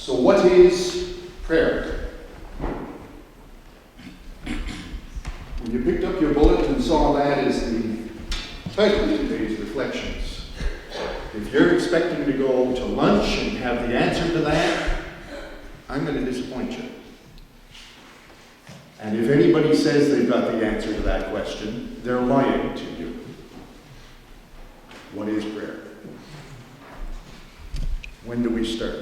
So what is prayer? When you picked up your bulletin and saw that as the title of today's reflections, if you're expecting to go to lunch and have the answer to that, I'm going to disappoint you. And if anybody says they've got the answer to that question, they're lying to you. What is prayer? When do we start?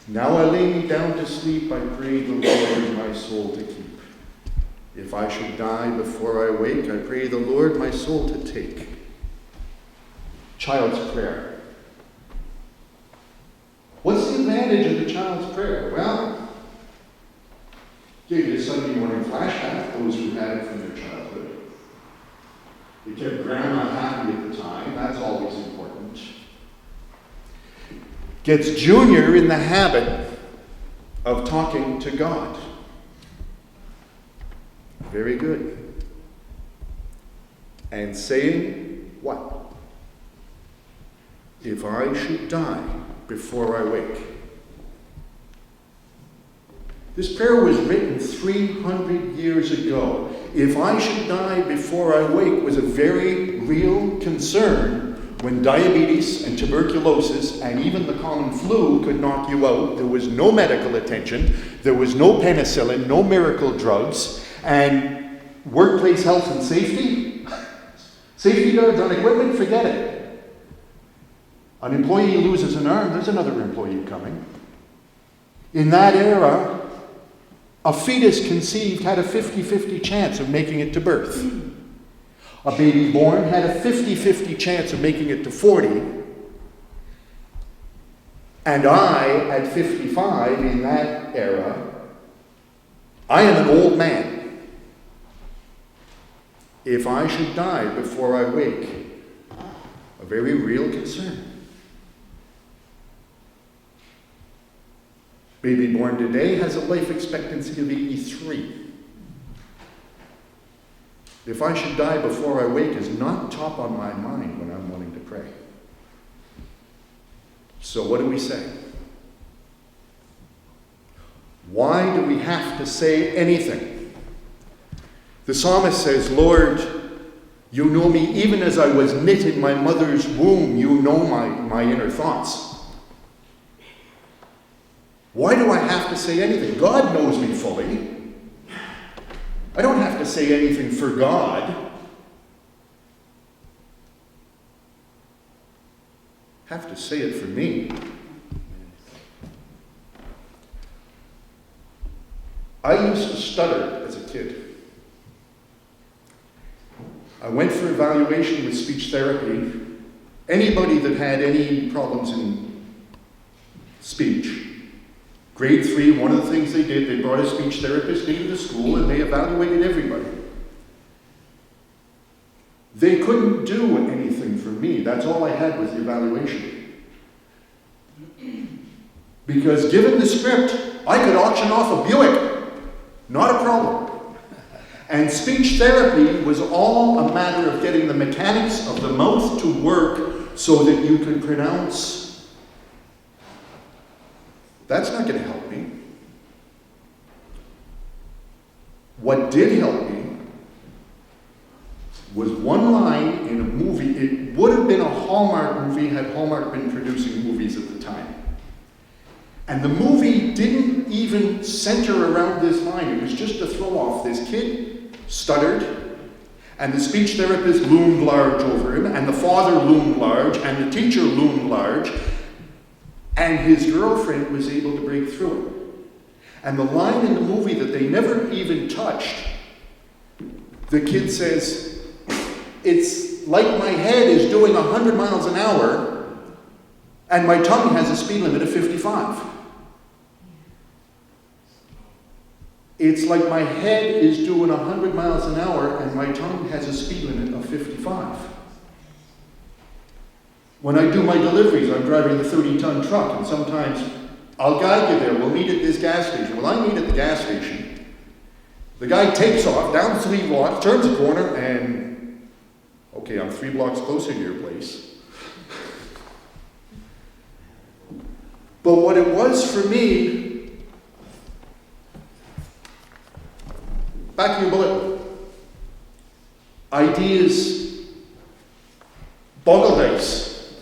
Now I lay me down to sleep, I pray the Lord my soul to keep. If I should die before I wake, I pray the Lord my soul to take. Child's prayer. What's the advantage of the child's prayer? Well, give you a Sunday morning flashback, those who had it from their childhood. It kept grandma happy at the time. That's always important. Gets Junior in the habit of talking to God. Very good. And saying what? If I should die before I wake. This prayer was written 300 years ago. If I should die before I wake was a very real concern when diabetes and tuberculosis and even the common flu could knock you out. There was no medical attention. There was no penicillin, no miracle drugs, and workplace health and safety. Safety guards on equipment, forget it. An employee loses an arm, there's another employee coming. In that era, a fetus conceived had a 50-50 chance of making it to birth. A baby born had a 50-50 chance of making it to 40. And I, at 55, in that era, I am an old man. If I should die before I wake, a very real concern. Baby born today has a life expectancy of 83. If I should die before I wake is not top on my mind when I'm wanting to pray. So what do we say? Why do we have to say anything? The psalmist says, Lord, you know me even as I was knit in my mother's womb. You know my inner thoughts. Why do I have to say anything? God knows me fully. I don't have to say anything for God. I have to say it for me. I used to stutter as a kid. I went for evaluation with speech therapy. Anybody that had any problems in speech, grade 3, one of the things they did, they brought a speech therapist into the school and they evaluated everybody. They couldn't do anything for me. That's all I had was the evaluation. Because given the script, I could auction off a Buick. Not a problem. And speech therapy was all a matter of getting the mechanics of the mouth to work so that you could pronounce. That's not going to help me. What did help me was one line in a movie. It would have been a Hallmark movie had Hallmark been producing movies at the time. And the movie didn't even center around this line. It was just a throw off. This kid stuttered, and the speech therapist loomed large over him, and the father loomed large, and the teacher loomed large. And his girlfriend was able to break through it. And the line in the movie that they never even touched, the kid says, it's like my head is doing 100 miles an hour and my tongue has a speed limit of 55. It's like my head is doing 100 miles an hour and my tongue has a speed limit of 55. When I do my deliveries, I'm driving the 30-ton truck, and sometimes I'll guide you there. We'll meet at this gas station. Well, I meet at the gas station. The guy takes off down 3 blocks, turns a corner, and okay, I'm 3 blocks closer to your place. But what it was for me, back in your bullet, ideas, boggle dice,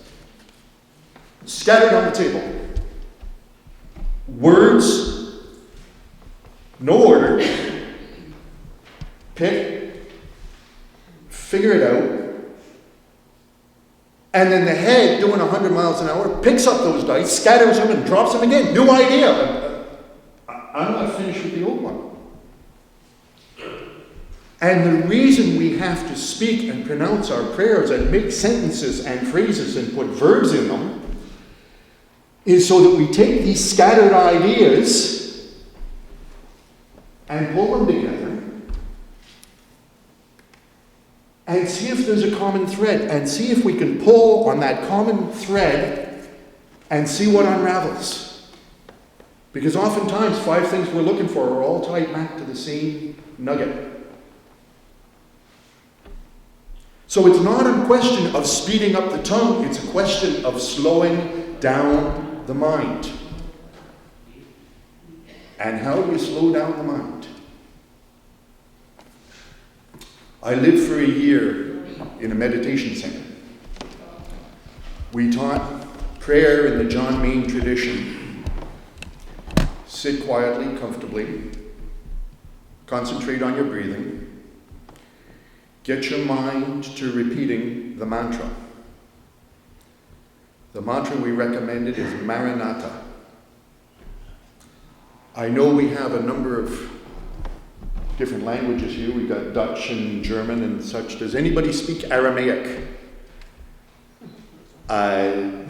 scattered on the table. Words, no order, pick, figure it out, and then the head, doing 100 miles an hour, picks up those dice, scatters them, and drops them again. New idea. I'm not finished with the old one. And the reason we have to speak and pronounce our prayers and make sentences and phrases and put verbs in them is so that we take these scattered ideas and pull them together and see if there's a common thread, and see if we can pull on that common thread and see what unravels. Because oftentimes 5 things we're looking for are all tied back to the same nugget. So it's not a question of speeding up the tongue, it's a question of slowing down the mind. And how do you slow down the mind? I lived for a year in a meditation center. We taught prayer in the John Main tradition. Sit quietly, comfortably. Concentrate on your breathing. Get your mind to repeating the mantra. The mantra we recommended is Maranatha. I know we have a number of different languages here. We've got Dutch and German and such. Does anybody speak Aramaic? Yeah,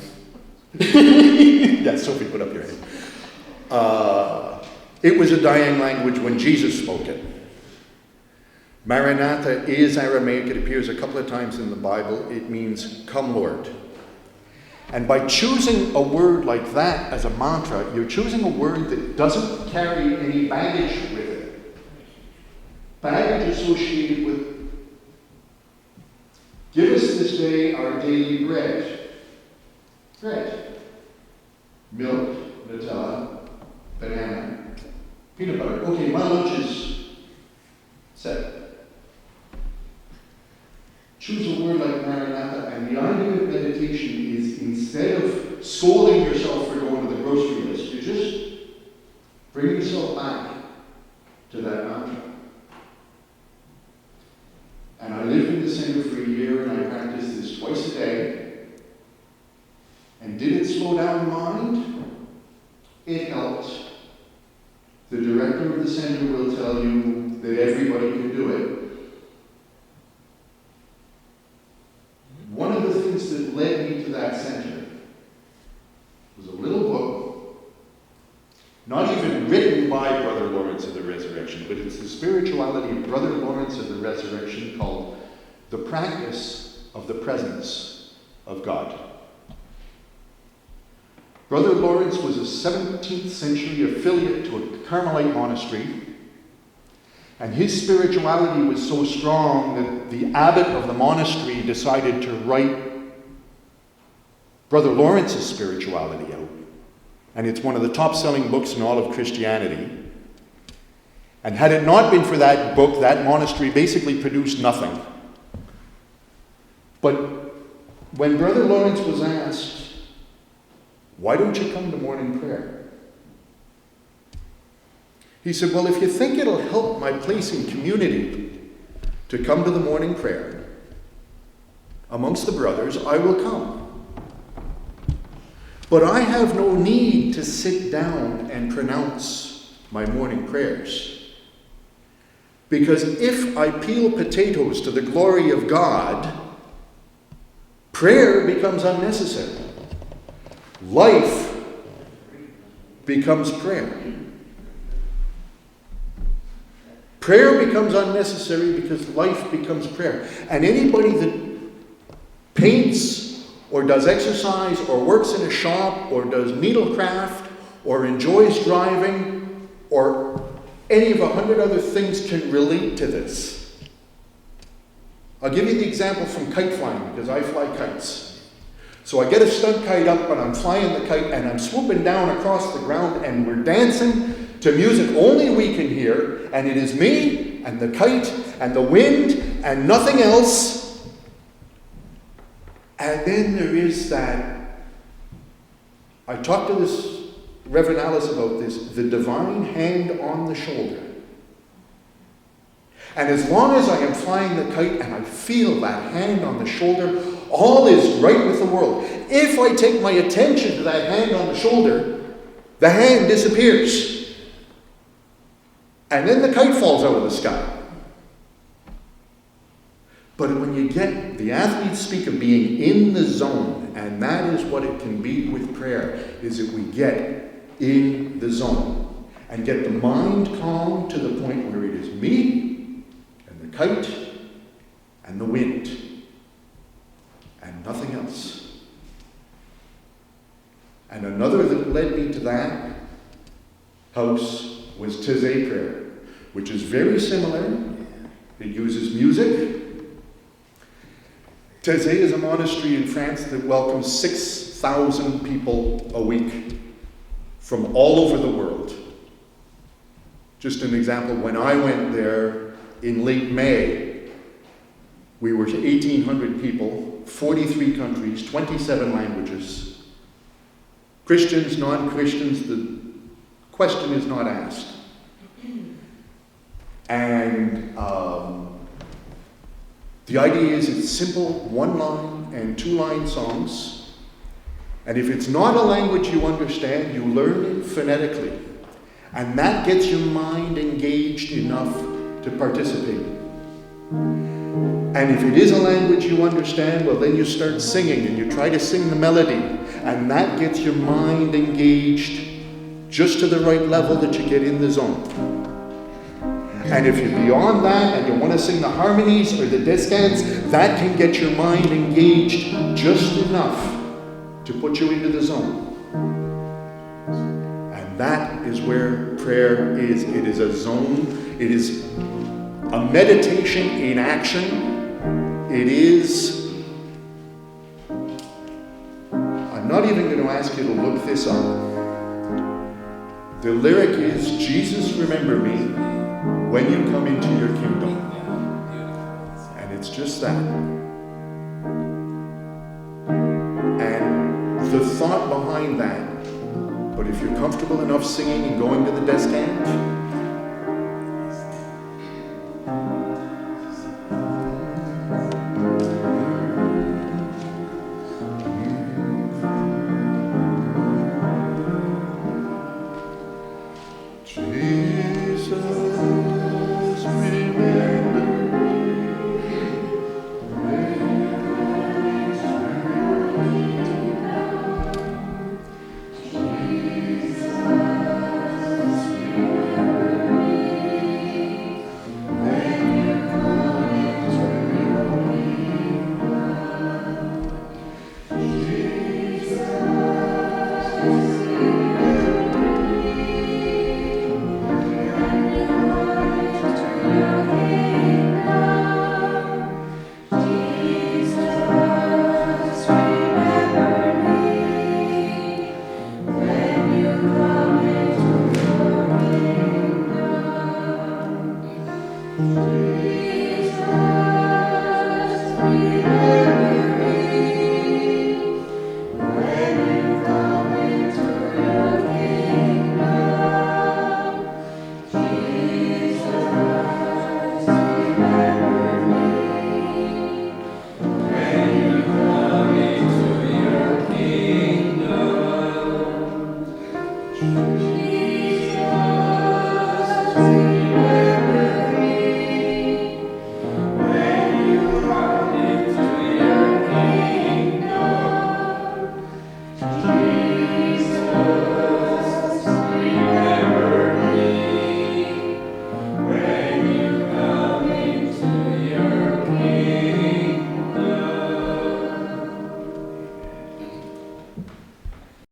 Sophie, put up your hand. It was a dying language when Jesus spoke it. Maranatha is Aramaic. It appears a couple of times in the Bible. It means, come Lord. And by choosing a word like that as a mantra, you're choosing a word that doesn't carry any baggage with it. Baggage associated with, give us this day our daily bread. Bread. Milk, Nutella, banana, peanut butter. Okay, my lunch is set. Choose a word like Maranatha, and the idea of meditation is, instead of scolding yourself for going to the grocery list, you just bring yourself back to that mantra. And I lived in the center for a year, and I practiced this twice a day. And did it slow down the mind? It helped. The director of the center will tell you that everybody can do it. One of the things that led me to that center was a little book, not even written by Brother Lawrence of the Resurrection, but it's the spirituality of Brother Lawrence of the Resurrection, called The Practice of the Presence of God. Brother Lawrence was a 17th century affiliate to a Carmelite monastery, and his spirituality was so strong that the abbot of the monastery decided to write Brother Lawrence's spirituality out. And it's one of the top-selling books in all of Christianity. And had it not been for that book, that monastery basically produced nothing. But when Brother Lawrence was asked, why don't you come to morning prayer? He said, well, if you think it'll help my place in community to come to the morning prayer amongst the brothers, I will come. But I have no need to sit down and pronounce my morning prayers. Because if I peel potatoes to the glory of God, prayer becomes unnecessary. Life becomes prayer. Prayer becomes unnecessary because life becomes prayer. And anybody that paints or does exercise or works in a shop or does needlecraft or enjoys driving or any of 100 other things can relate to this. I'll give you the example from kite flying because I fly kites. So I get a stunt kite up, and I'm flying the kite, and I'm swooping down across the ground, and we're dancing to music only we can hear, and it is me, and the kite, and the wind, and nothing else. And then there is that, I talked to this Reverend Alice about this, the divine hand on the shoulder. And as long as I am flying the kite and I feel that hand on the shoulder, all is right with the world. If I take my attention to that hand on the shoulder, the hand disappears. And then the kite falls out of the sky. But when you get, the athletes speak of being in the zone, and that is what it can be with prayer, is that we get in the zone and get the mind calm to the point where it is me and the kite and the wind and nothing else. And another that led me to that house was Taizé prayer, which is very similar. It uses music. Taizé is a monastery in France that welcomes 6,000 people a week from all over the world. Just an example, when I went there in late May, we were 1,800 people, 43 countries, 27 languages. Christians, non-Christians, the question is not asked. And the idea is it's simple, one-line and two-line songs. And if it's not a language you understand, you learn it phonetically. And that gets your mind engaged enough to participate. And if it is a language you understand, well, then you start singing and you try to sing the melody. And that gets your mind engaged just to the right level that you get in the zone. And if you're beyond that and you want to sing the harmonies or the descants, that can get your mind engaged just enough to put you into the zone. And that is where prayer is. It is a zone. It is a meditation in action. It is... I'm not even going to ask you to look this up. The lyric is, Jesus, remember me when you come into your kingdom. And it's just that. And the thought behind that, but if you're comfortable enough singing and going to the descant, Jesus,